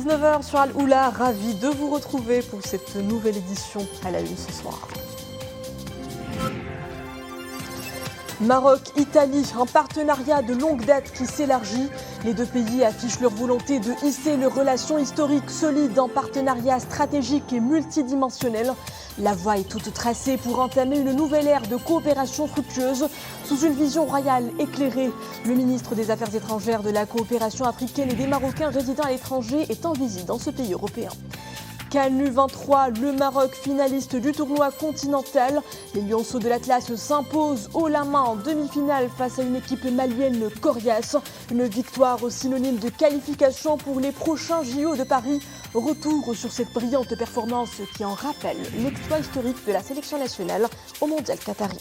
19h sur Al-Oula, ravi de vous retrouver pour cette nouvelle édition à la une ce soir. Maroc-Italie, un partenariat de longue date qui s'élargit. Les deux pays affichent leur volonté de hisser leurs relations historiques solides en partenariat stratégique et multidimensionnel. La voie est toute tracée pour entamer une nouvelle ère de coopération fructueuse sous une vision royale éclairée. Le ministre des Affaires étrangères de la coopération africaine et des Marocains résidant à l'étranger est en visite dans ce pays européen. CAN U23, le Maroc finaliste du tournoi continental. Les Lionceaux de l'Atlas s'imposent haut la main en demi-finale face à une équipe malienne coriace. Une victoire au synonyme de qualification pour les prochains JO de Paris. Retour sur cette brillante performance qui en rappelle l'exploit historique de la sélection nationale au mondial qatari.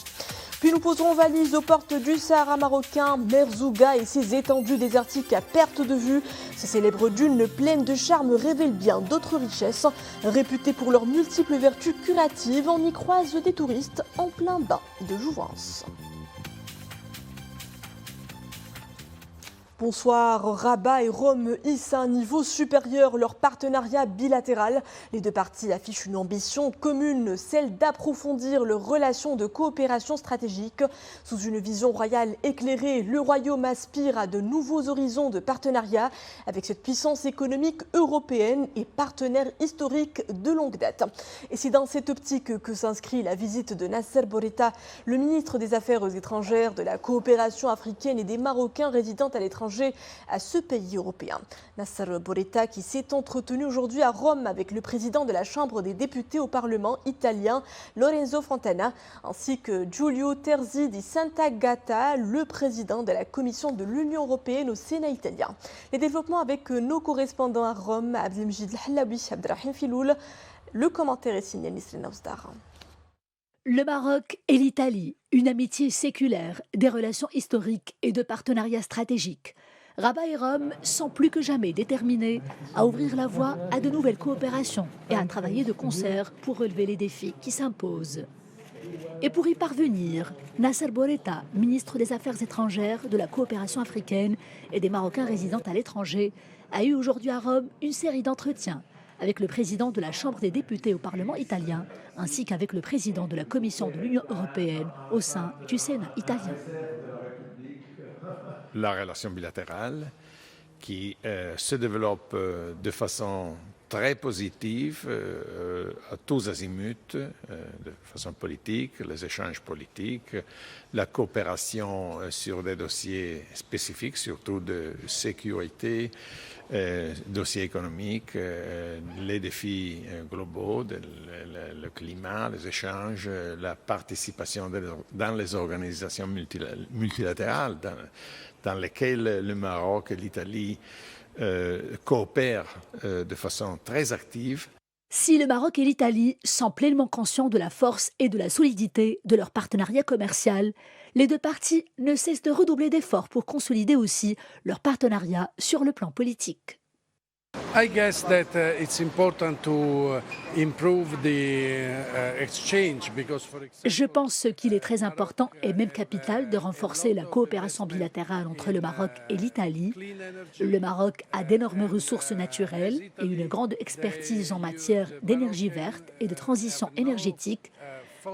Puis nous poserons valise aux portes du Sahara marocain, Merzouga et ses étendues désertiques à perte de vue. Ces célèbres dunes pleines de charme révèlent bien d'autres richesses. Réputées pour leurs multiples vertus curatives, on y croise des touristes en plein bain de jouvence. Bonsoir. Rabat et Rome hissent à un niveau supérieur leur partenariat bilatéral. Les deux parties affichent une ambition commune, celle d'approfondir leurs relations de coopération stratégique. Sous une vision royale éclairée, le royaume aspire à de nouveaux horizons de partenariat avec cette puissance économique européenne et partenaire historique de longue date. Et c'est dans cette optique que s'inscrit la visite de Nasser Bourita, le ministre des Affaires étrangères, de la coopération africaine et des Marocains résidant à l'étranger à ce pays européen. Nasser Bourita qui s'est entretenu aujourd'hui à Rome avec le président de la Chambre des députés au Parlement italien, Lorenzo Fontana, ainsi que Giulio Terzi di Sant'Agata, le président de la Commission de l'Union européenne au Sénat italien. Les développements avec nos correspondants à Rome, Abdelmjid Lahlaoui, Abdrahim Filoul. Le commentaire est signé Nisrine Ausdar. Le Maroc et l'Italie, une amitié séculaire, des relations historiques et de partenariats stratégiques. Rabat et Rome sont plus que jamais déterminés à ouvrir la voie à de nouvelles coopérations et à travailler de concert pour relever les défis qui s'imposent. Et pour y parvenir, Nasser Bourita, ministre des Affaires étrangères, de la coopération africaine et des Marocains résidant à l'étranger, a eu aujourd'hui à Rome une série d'entretiens avec le président de la Chambre des députés au Parlement italien, ainsi qu'avec le président de la Commission de l'Union européenne au sein du Sénat italien. La relation bilatérale qui se développe de façon très positive à tous azimuts, de façon politique, les échanges politiques, la coopération sur des dossiers spécifiques, surtout de sécurité, dossiers économiques, les défis globaux, le climat, les échanges, la participation dans les organisations multilatérales dans lesquelles le Maroc et l'Italie coopèrent de façon très active. Si le Maroc et l'Italie sont pleinement conscients de la force et de la solidité de leur partenariat commercial, les deux parties ne cessent de redoubler d'efforts pour consolider aussi leur partenariat sur le plan politique. I guess that it's important to improve the exchange because Je pense qu'il est très important et même capital de renforcer la coopération bilatérale entre le Maroc et l'Italie. Le Maroc a d'énormes ressources naturelles et une grande expertise en matière d'énergie verte et de transition énergétique.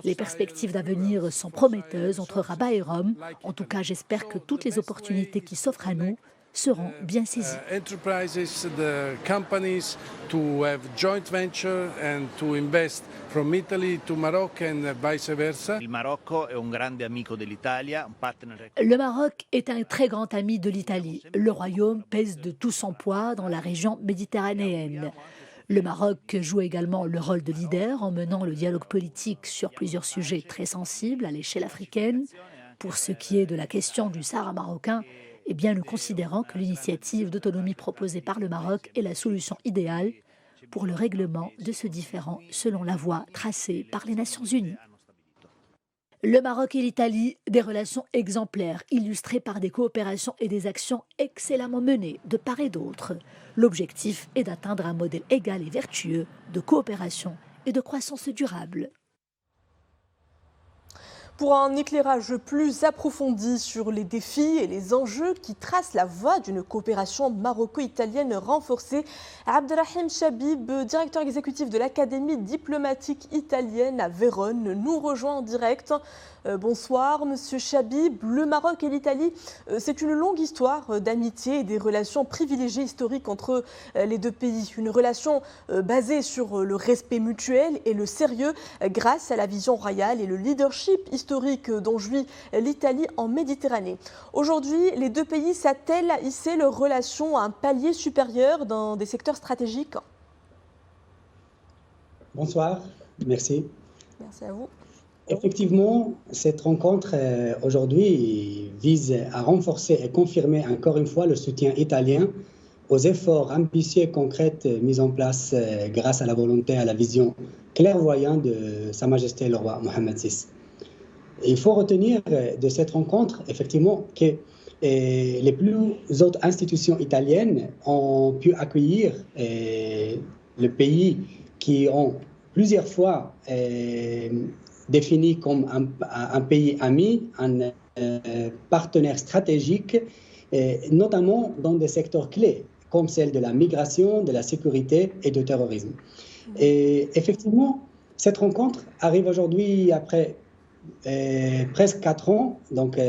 Les perspectives d'avenir sont prometteuses entre Rabat et Rome. En tout cas, j'espère que toutes les opportunités qui s'offrent à nous seront bien saisies. enterprises, the companies to have joint venture and to invest from Italy to Morocco and vice versa. Il Marocco è un grande amico dell'Italia, un partner. Le Maroc est un très grand ami de l'Italie. Le royaume pèse de tout son poids dans la région méditerranéenne. Le Maroc joue également le rôle de leader en menant le dialogue politique sur plusieurs sujets très sensibles à l'échelle africaine. Pour ce qui est de la question du Sahara marocain, eh bien, nous considérons que l'initiative d'autonomie proposée par le Maroc est la solution idéale pour le règlement de ce différend selon la voie tracée par les Nations Unies. Le Maroc et l'Italie, des relations exemplaires, illustrées par des coopérations et des actions excellemment menées de part et d'autre. L'objectif est d'atteindre un modèle égal et vertueux de coopération et de croissance durable. Pour un éclairage plus approfondi sur les défis et les enjeux qui tracent la voie d'une coopération maroco-italienne renforcée, Abdelrahim Chabib, directeur exécutif de l'Académie diplomatique italienne à Vérone, nous rejoint en direct. Bonsoir Monsieur Chabib. Le Maroc et l'Italie, c'est une longue histoire d'amitié et des relations privilégiées historiques entre les deux pays. Une relation basée sur le respect mutuel et le sérieux grâce à la vision royale et le leadership historique dont jouit l'Italie en Méditerranée. Aujourd'hui, les deux pays s'attellent à hisser leurs relations à un palier supérieur dans des secteurs stratégiques. Bonsoir, merci. Merci à vous. Effectivement, cette rencontre aujourd'hui vise à renforcer et confirmer encore une fois le soutien italien aux efforts ambitieux et concrets mis en place grâce à la volonté et à la vision clairvoyante de Sa Majesté le roi Mohammed VI. Il faut retenir de cette rencontre, effectivement, que les plus hautes institutions italiennes ont pu accueillir le pays qui ont plusieurs fois défini comme un pays ami, un partenaire stratégique, notamment dans des secteurs clés, comme celle de la migration, de la sécurité et du terrorisme. Et effectivement, cette rencontre arrive aujourd'hui après presque 4 ans, donc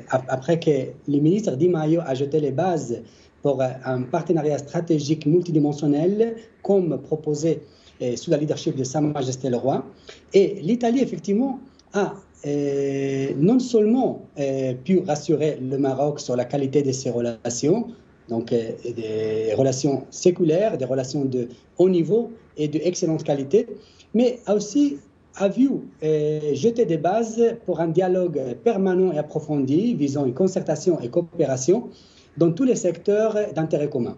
après que le ministre Di Maio a jeté les bases pour un partenariat stratégique multidimensionnel, comme proposé sous la leadership de Sa Majesté le Roi. Et l'Italie, effectivement, a non seulement pu rassurer le Maroc sur la qualité de ses relations, donc des relations séculaires, des relations de haut niveau et d'excellente qualité, mais aussi a vu jeter des bases pour un dialogue permanent et approfondi visant une concertation et coopération dans tous les secteurs d'intérêt commun.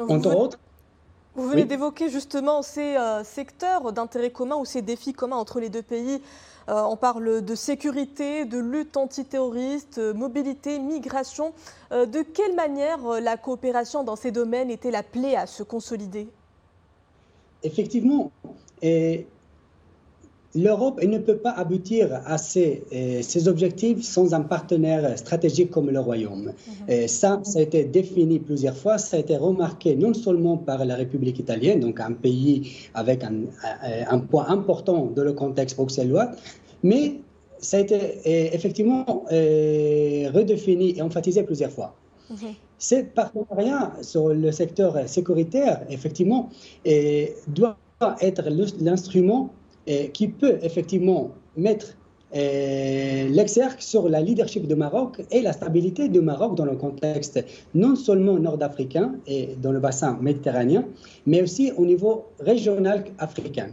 Entre autres, vous venez d'évoquer justement ces secteurs d'intérêt commun ou ces défis communs entre les deux pays. On parle de sécurité, de lutte antiterroriste, mobilité, migration. De quelle manière la coopération dans ces domaines est-elle appelée à se consolider ? Effectivement, l'Europe ne peut pas aboutir à ses objectifs sans un partenaire stratégique comme le Royaume. Ça a été défini plusieurs fois, ça a été remarqué non seulement par la République italienne, donc un pays avec un poids important dans le contexte bruxellois, mais ça a été effectivement redéfini et emphatisé plusieurs fois. Ce partenariat sur le secteur sécuritaire, effectivement, doit être l'instrument qui peut effectivement mettre l'exergue sur la leadership du Maroc et la stabilité du Maroc dans le contexte non seulement nord-africain et dans le bassin méditerranéen, mais aussi au niveau régional africain.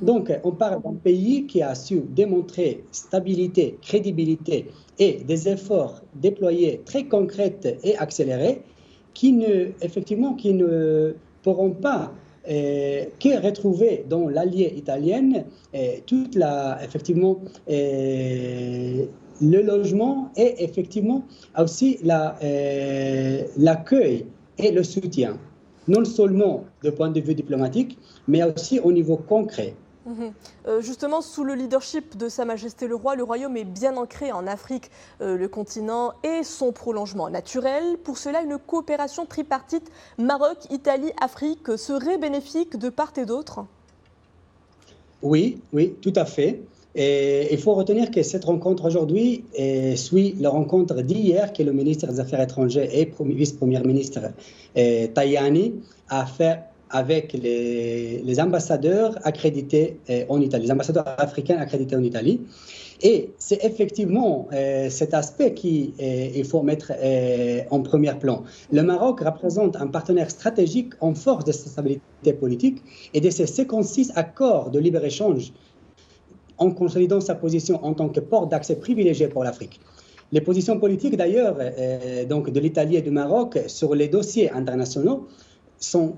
Donc, on parle d'un pays qui a su démontrer stabilité, crédibilité et des efforts déployés très concrets et accélérés qui ne pourront pas qui retrouvé dans l'allié italienne toute effectivement le logement et effectivement aussi l'accueil et le soutien, non seulement du point de vue diplomatique, mais aussi au niveau concret. Justement, sous le leadership de Sa Majesté le Roi, le Royaume est bien ancré en Afrique, le continent et son prolongement naturel. Pour cela, une coopération tripartite Maroc, Italie, Afrique serait bénéfique de part et d'autre ? Oui, tout à fait. Et il faut retenir que cette rencontre aujourd'hui suit la rencontre d'hier que le ministre des Affaires étrangères et vice-premier ministre Tajani a fait avec les ambassadeurs accrédités en Italie, les ambassadeurs africains accrédités en Italie. Et c'est effectivement cet aspect qu'il faut mettre en premier plan. Le Maroc représente un partenaire stratégique en force de sa stabilité politique et de ses 56 accords de libre-échange en consolidant sa position en tant que port d'accès privilégié pour l'Afrique. Les positions politiques d'ailleurs donc de l'Italie et du Maroc sur les dossiers internationaux sont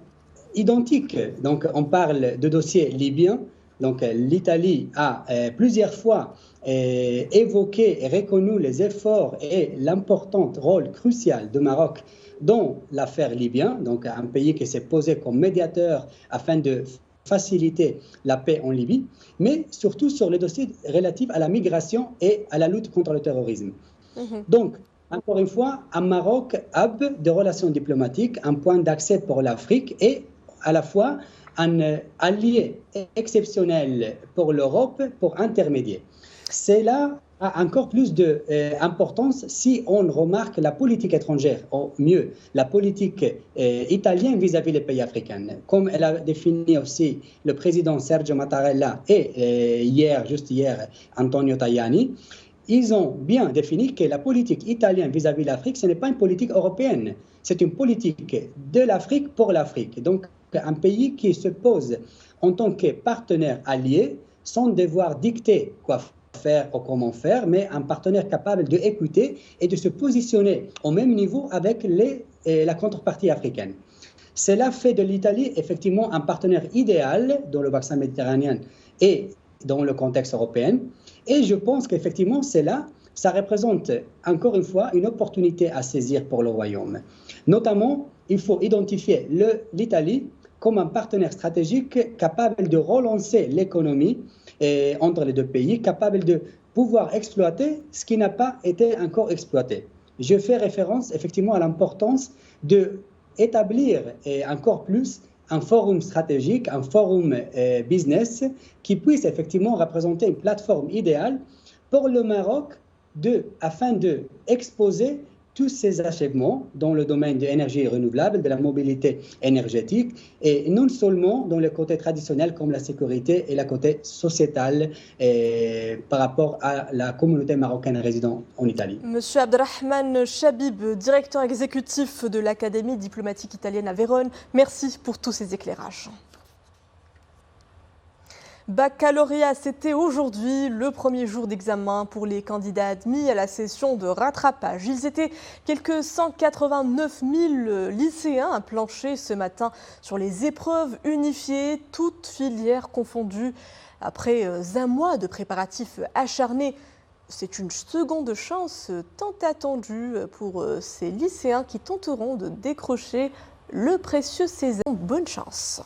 identiques. Donc, on parle de dossiers libyens. Donc, l'Italie a plusieurs fois évoqué et reconnu les efforts et l'important rôle crucial du Maroc dans l'affaire libyenne. Donc, un pays qui s'est posé comme médiateur afin de faciliter la paix en Libye, mais surtout sur les dossiers relatifs à la migration et à la lutte contre le terrorisme. Donc, encore une fois, un Maroc hub de relations diplomatiques, un point d'accès pour l'Afrique et à la fois un allié exceptionnel pour l'Europe pour intermédiaire. Cela a encore plus d'importance si on remarque la politique étrangère, ou mieux, la politique italienne vis-à-vis des pays africains. Comme elle a défini aussi le président Sergio Mattarella et juste hier, Antonio Tajani, ils ont bien défini que la politique italienne vis-à-vis de l'Afrique, ce n'est pas une politique européenne, c'est une politique de l'Afrique pour l'Afrique. Donc, un pays qui se pose en tant que partenaire allié sans devoir dicter quoi faire ou comment faire, mais un partenaire capable d'écouter et de se positionner au même niveau avec la contrepartie africaine. Cela fait de l'Italie effectivement un partenaire idéal dans le bassin méditerranéen et dans le contexte européen. Et je pense qu'effectivement, ça représente encore une fois une opportunité à saisir pour le Royaume. Notamment, il faut identifier l'Italie comme un partenaire stratégique capable de relancer l'économie entre les deux pays, capable de pouvoir exploiter ce qui n'a pas été encore exploité. Je fais référence effectivement à l'importance d'établir encore plus un forum stratégique, un forum business qui puisse effectivement représenter une plateforme idéale pour le Maroc afin d'exposer tous ces achèvements dans le domaine de l'énergie renouvelable, de la mobilité énergétique, et non seulement dans le côté traditionnel comme la sécurité et le côté sociétal par rapport à la communauté marocaine résidant en Italie. Monsieur Abderrahmane Chabib, directeur exécutif de l'Académie diplomatique italienne à Vérone, merci pour tous ces éclairages. Baccalauréat, c'était aujourd'hui le premier jour d'examen pour les candidats admis à la session de rattrapage. Ils étaient quelques 189 000 lycéens à plancher ce matin sur les épreuves unifiées, toutes filières confondues. Après un mois de préparatifs acharnés, c'est une seconde chance tant attendue pour ces lycéens qui tenteront de décrocher le précieux sésame. Bonne chance!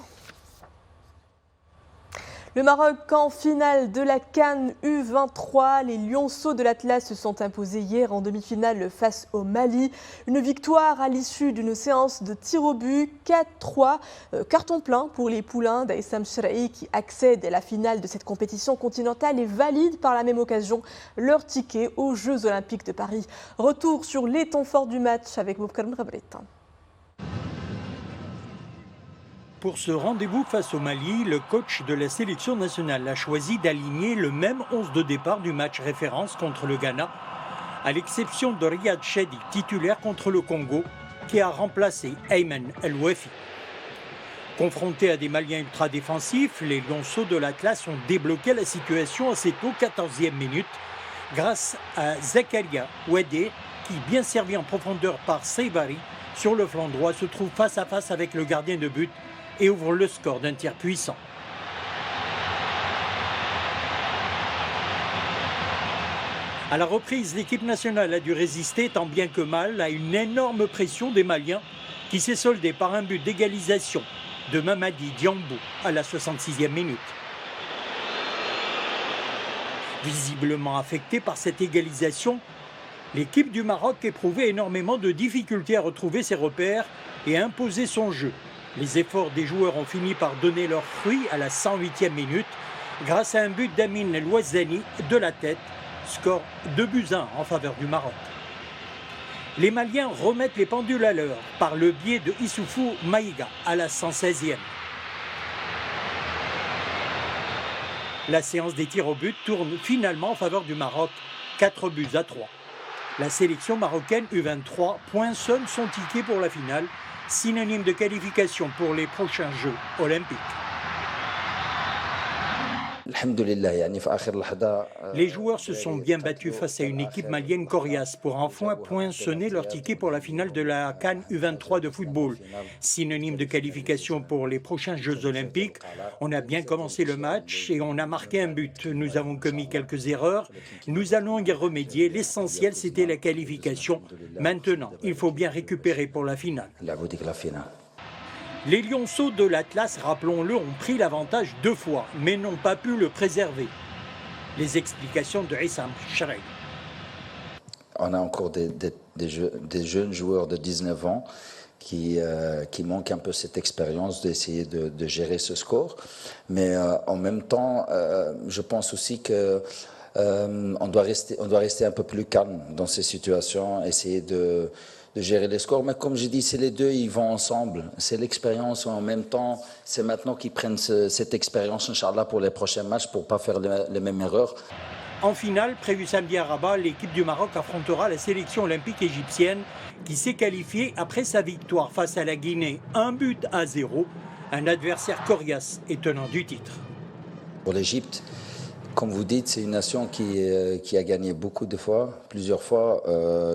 Le Maroc en finale de la CAN U23. Les Lionceaux de l'Atlas se sont imposés hier en demi-finale face au Mali. Une victoire à l'issue d'une séance de tir au but 4-3. Carton plein pour les poulains d'Aïssam Chraoui qui accèdent à la finale de cette compétition continentale et valident par la même occasion leur ticket aux Jeux Olympiques de Paris. Retour sur les temps forts du match avec Moukram Rabrit. Pour ce rendez-vous face au Mali, le coach de la sélection nationale a choisi d'aligner le même 11 de départ du match référence contre le Ghana, à l'exception de Riyad Chedi, titulaire contre le Congo, qui a remplacé Ayman El Ouefi. Confrontés à des Maliens ultra défensifs, les Lionceaux de l'Atlas ont débloqué la situation assez tôt, 14e minute, grâce à Zakaria Ouedé, qui, bien servi en profondeur par Seybari, sur le flanc droit, se trouve face à face avec le gardien de but et ouvre le score d'un tir puissant. À la reprise, l'équipe nationale a dû résister tant bien que mal à une énorme pression des Maliens qui s'est soldée par un but d'égalisation de Mamadi Diambo à la 66e minute. Visiblement affectée par cette égalisation, l'équipe du Maroc éprouvait énormément de difficultés à retrouver ses repères et à imposer son jeu. Les efforts des joueurs ont fini par donner leurs fruits à la 108e minute grâce à un but d'Amin El Ouazzani de la tête, score 2-1 en faveur du Maroc. Les Maliens remettent les pendules à l'heure par le biais de Issoufou Maïga à la 116e. La séance des tirs au but tourne finalement en faveur du Maroc, 4-3. La sélection marocaine U23 poinçonne son ticket pour la finale, synonyme de qualification pour les prochains Jeux olympiques. Les joueurs se sont bien battus face à une équipe malienne coriace pour enfin poinçonner leur ticket pour la finale de la CAN U23 de football. Synonyme de qualification pour les prochains Jeux olympiques. On a bien commencé le match et on a marqué un but. Nous avons commis quelques erreurs. Nous allons y remédier. L'essentiel, c'était la qualification. Maintenant, il faut bien récupérer pour la finale. Les lionceaux de l'Atlas, rappelons-le, ont pris l'avantage 2 fois, mais n'ont pas pu le préserver. Les explications de Issam Shrey. On a encore des jeunes joueurs de 19 ans qui manquent un peu cette expérience d'essayer de gérer ce score. Mais en même temps, je pense aussi que on doit rester un peu plus calme dans ces situations, essayer de gérer les scores. Mais comme j'ai dit, c'est les deux, ils vont ensemble. C'est l'expérience en même temps. C'est maintenant qu'ils prennent cette expérience, Inch'Allah, pour les prochains matchs, pour ne pas faire les mêmes erreurs. En finale, prévue samedi à Rabat, l'équipe du Maroc affrontera la sélection olympique égyptienne qui s'est qualifiée après sa victoire face à la Guinée 1-0, un adversaire coriace et tenant du titre. Pour l'Égypte, comme vous dites, c'est une nation qui a gagné beaucoup de fois, plusieurs fois,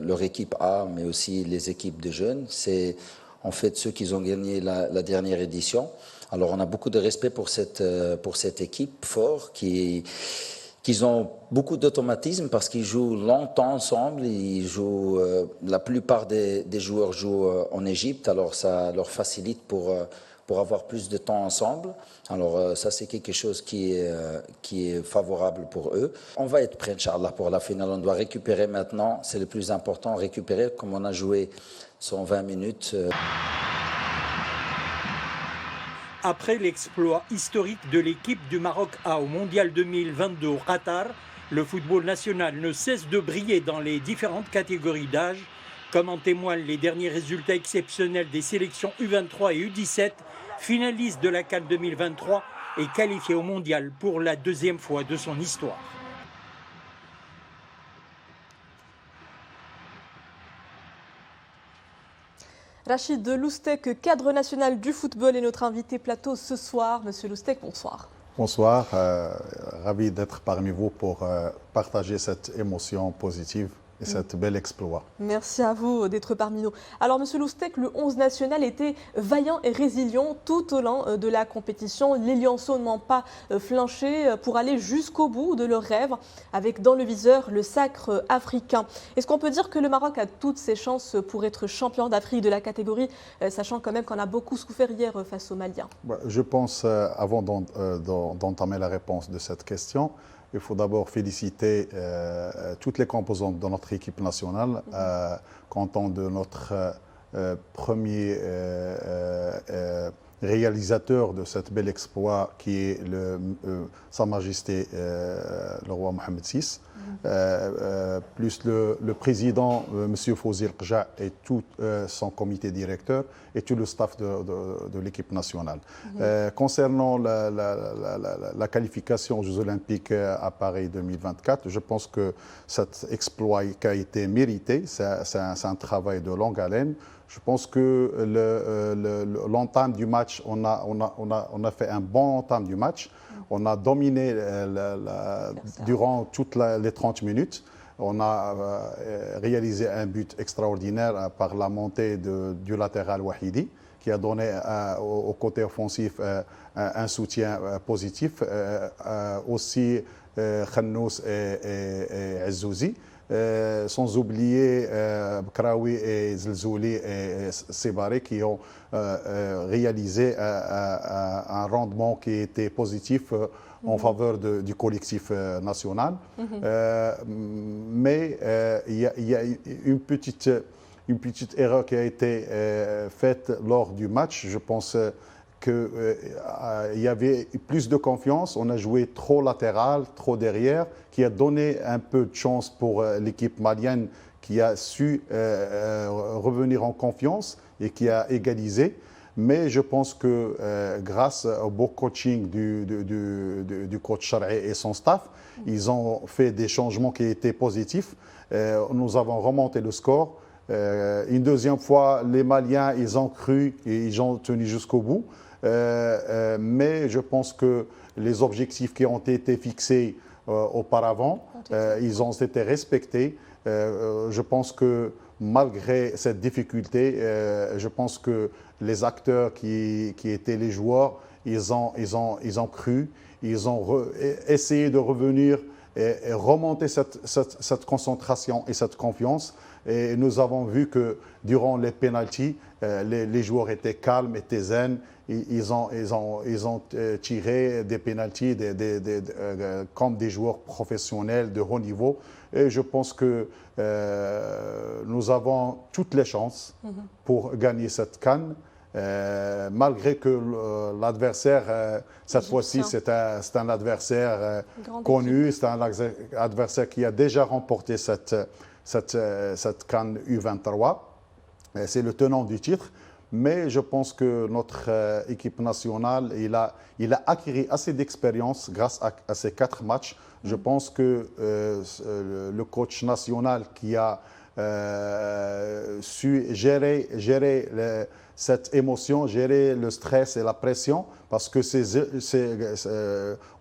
leur équipe A, mais aussi les équipes de jeunes. C'est en fait ceux qui ont gagné la dernière édition. Alors on a beaucoup de respect pour cette équipe forte qu'ils ont beaucoup d'automatisme parce qu'ils jouent longtemps ensemble. La plupart des joueurs jouent en Égypte, alors ça leur facilite pour avoir plus de temps ensemble. Alors ça, c'est quelque chose qui est favorable pour eux. On va être prêts, Inch'Allah, pour la finale. On doit récupérer maintenant, c'est le plus important, récupérer comme on a joué 120 minutes. Après l'exploit historique de l'équipe du Maroc A au Mondial 2022 au Qatar, le football national ne cesse de briller dans les différentes catégories d'âge, comme en témoignent les derniers résultats exceptionnels des sélections U23 et U17, finalistes de la CAN 2023 et qualifiés au Mondial pour la 2e fois de son histoire. Rachid Loustek, cadre national du football, est notre invité plateau ce soir. Monsieur Loustek, bonsoir. Bonsoir, ravi d'être parmi vous pour partager cette émotion positive et cet bel exploit. Merci à vous d'être parmi nous. Alors, Monsieur Loustek, le 11 national était vaillant et résilient tout au long de la compétition. Les lionceaux n'ont pas flanché pour aller jusqu'au bout de leurs rêves, avec dans le viseur le sacre africain. Est-ce qu'on peut dire que le Maroc a toutes ses chances pour être champion d'Afrique de la catégorie, sachant quand même qu'on a beaucoup souffert hier face aux Maliens? Je pense, avant d'entamer la réponse de cette question, il faut d'abord féliciter toutes les composantes de notre équipe nationale, comptant de notre premier réalisateur de cet bel exploit qui est Sa Majesté le roi Mohamed VI, plus le président M. Fawzi El-Qja et tout son comité directeur et tout le staff de l'équipe nationale. Concernant la qualification aux Jeux Olympiques à Paris 2024, je pense que cet exploit qui a été mérité, c'est un travail de longue haleine. Je pense que l'entame du match, on a fait un bon entame du match. On a dominé durant toutes les 30 minutes. On a réalisé un but extraordinaire par la montée du latéral Wahidi, qui a donné au côté offensif un soutien positif. Aussi Khannous et Azzouzi. Sans oublier Bkraoui et Zelzouli et Sebari qui ont réalisé un rendement qui était positif en faveur du collectif national. Mais il y a une petite erreur qui a été faite lors du match. Je pense qu'il y avait plus de confiance. On a joué trop latéral, trop derrière, qui a donné un peu de chance pour l'équipe malienne qui a su revenir en confiance et qui a égalisé. Mais je pense que grâce au beau coaching du coach Shar'i et son staff, ils ont fait des changements qui étaient positifs. Nous avons remonté le score. Une deuxième fois, les Maliens, ils ont cru et ils ont tenu jusqu'au bout. Mais je pense que les objectifs qui ont été fixés auparavant, ils ont été respectés. Je pense que malgré cette difficulté, je pense que les acteurs qui étaient les joueurs, ils ont cru, ils ont essayé de revenir et remonter cette concentration et cette confiance. Et nous avons vu que durant les pénaltys, les joueurs étaient calmes, étaient zen. Ils ont tiré des pénaltys comme des joueurs professionnels de haut niveau. Et je pense que nous avons toutes les chances pour gagner cette CAN. Malgré que l'adversaire, cette fois-ci, c'est un adversaire connu, c'est un adversaire qui a déjà remporté cette CAN U23. C'est le tenant du titre. Mais je pense que notre équipe nationale, il a acquis assez d'expérience grâce à ces 4 matchs. Je pense que le coach national qui a su gérer cette émotion, gérer le stress et la pression, parce que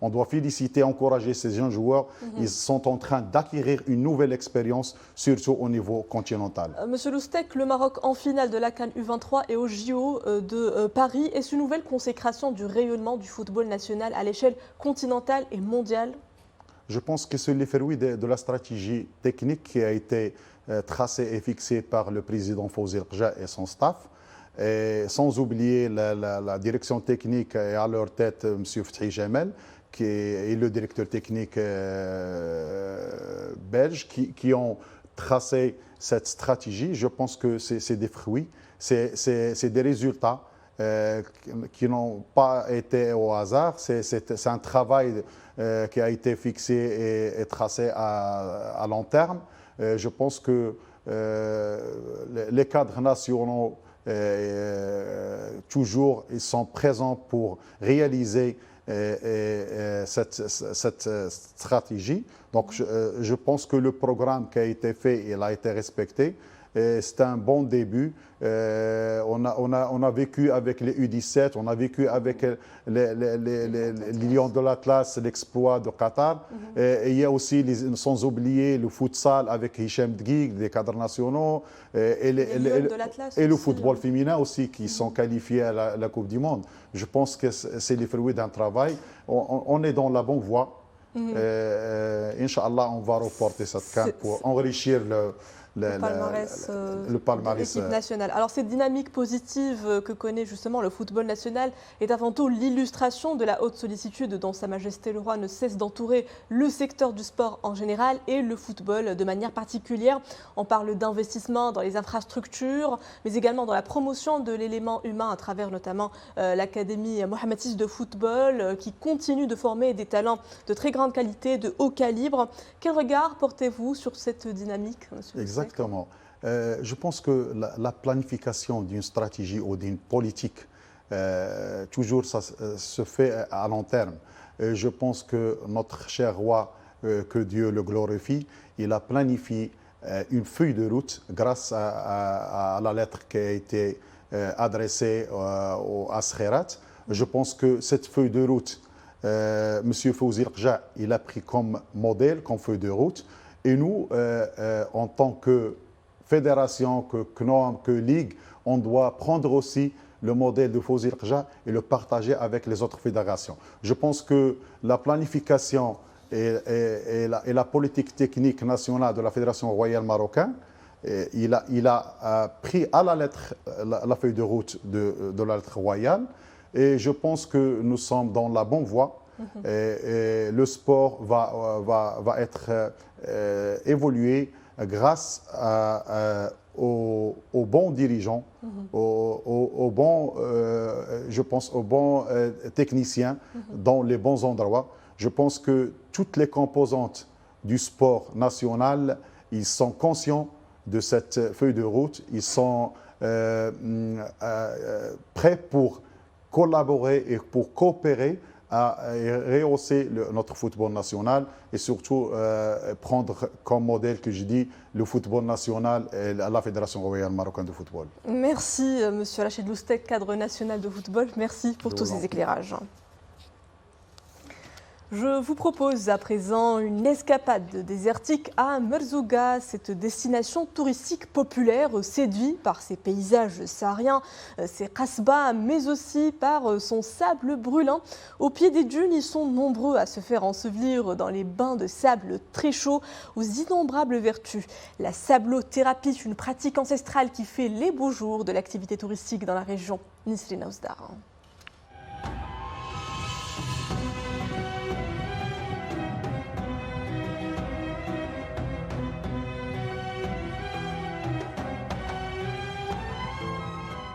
on doit féliciter, encourager ces jeunes joueurs. Ils sont en train d'acquérir une nouvelle expérience, surtout au niveau continental. Monsieur Loustek, le Maroc en finale de la CAN U23 et au JO de Paris. Est-ce une nouvelle consécration du rayonnement du football national à l'échelle continentale et mondiale? Je pense que c'est le fruit de la stratégie technique qui a été tracée et fixée par le président Fawzi El-Kja et son staff. Et sans oublier la direction technique et à leur tête M. Fethi Jamel, qui est le directeur technique belge, qui ont tracé cette stratégie. Je pense que c'est des fruits, c'est des résultats qui n'ont pas été au hasard. C'est un travail qui a été fixé et tracé à long terme. Je pense que les cadres nationaux toujours, ils sont présents pour réaliser cette stratégie. Donc, je pense que le programme qui a été fait, il a été respecté. C'est un bon début. On a vécu avec les U17, on a vécu avec les Lions de l'Atlas, l'exploit de Qatar. Et il y a aussi, sans oublier, le futsal avec Hicham Dguig, des cadres nationaux. Et le football féminin aussi, qui sont qualifiés à la Coupe du Monde. Je pense que c'est les fruits d'un travail. On est dans la bonne voie. Inch'Allah, on va reporter cette CAN pour enrichir le palmarès de l'équipe nationale. Alors cette dynamique positive que connaît justement le football national est avant tout l'illustration de la haute sollicitude dont Sa Majesté le Roi ne cesse d'entourer le secteur du sport en général et le football de manière particulière. On parle d'investissement dans les infrastructures, mais également dans la promotion de l'élément humain à travers notamment l'Académie Mohamed VI de football qui continue de former des talents de très grande qualité, de haut calibre. Quel regard portez-vous sur cette dynamique, monsieur? Exactement. Je pense que la planification d'une stratégie ou d'une politique, toujours ça se fait à long terme. Je pense que notre cher roi, que Dieu le glorifie, il a planifié une feuille de route grâce à la lettre qui a été adressée au Askherat. Je pense que cette feuille de route, M. Fawzi El-Kja, il a pris comme modèle, comme feuille de route. Et nous, en tant que fédération, que CNOM, que Ligue, on doit prendre aussi le modèle de Fawzi El-Kja et le partager avec les autres fédérations. Je pense que la planification et la politique technique nationale de la Fédération royale marocaine, il a pris à la lettre la feuille de route de la lettre royale. Et je pense que nous sommes dans la bonne voie. Et le sport va être évolué grâce aux bons dirigeants, je pense aux bons techniciens dans les bons endroits. Je pense que toutes les composantes du sport national, ils sont conscients de cette feuille de route, ils sont prêts pour collaborer et pour coopérer à rehausser notre football national et surtout prendre comme modèle, que je dis, le football national et la Fédération royale marocaine de football. Merci, monsieur Rachid Loustek, cadre national de football. Merci pour tous ces éclairages. Je vous propose à présent une escapade désertique à Merzouga. Cette destination touristique populaire séduit par ses paysages sahariens, ses kasbahs, mais aussi par son sable brûlant. Au pied des dunes, ils sont nombreux à se faire ensevelir dans les bains de sable très chauds aux innombrables vertus. La sablothérapie, une pratique ancestrale qui fait les beaux jours de l'activité touristique dans la région. Nisrina Ozdar.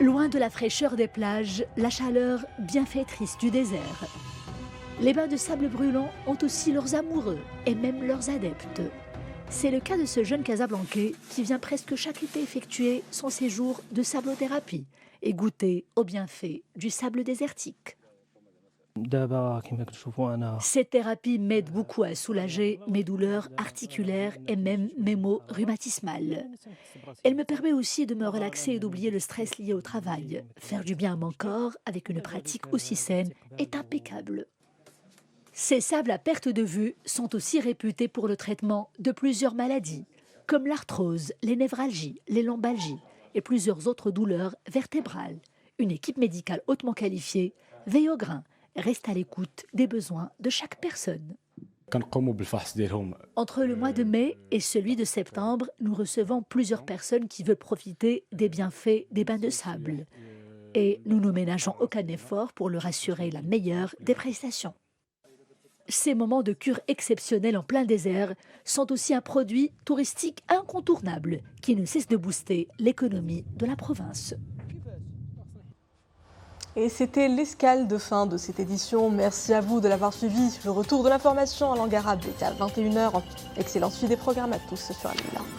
Loin de la fraîcheur des plages, la chaleur bienfaitrice du désert. Les bains de sable brûlant ont aussi leurs amoureux et même leurs adeptes. C'est le cas de ce jeune Casablancais qui vient presque chaque été effectuer son séjour de sablothérapie et goûter aux bienfaits du sable désertique. Cette thérapie m'aide beaucoup à soulager mes douleurs articulaires et même mes maux rhumatismales. Elle me permet aussi de me relaxer et d'oublier le stress lié au travail. Faire du bien à mon corps avec une pratique aussi saine est impeccable. Ces sables à perte de vue sont aussi réputés pour le traitement de plusieurs maladies, comme l'arthrose, les névralgies, les lombalgies et plusieurs autres douleurs vertébrales. Une équipe médicale hautement qualifiée veille au grain, reste à l'écoute des besoins de chaque personne. Entre le mois de mai et celui de septembre, nous recevons plusieurs personnes qui veulent profiter des bienfaits des bains de sable. Et nous ne ménageons aucun effort pour leur assurer la meilleure des prestations. Ces moments de cure exceptionnels en plein désert sont aussi un produit touristique incontournable qui ne cesse de booster l'économie de la province. Et c'était l'escale de fin de cette édition. Merci à vous de l'avoir suivi. Le retour de l'information en langue arabe est à 21h. Excellente suite des programmes à tous sur Al-Mila.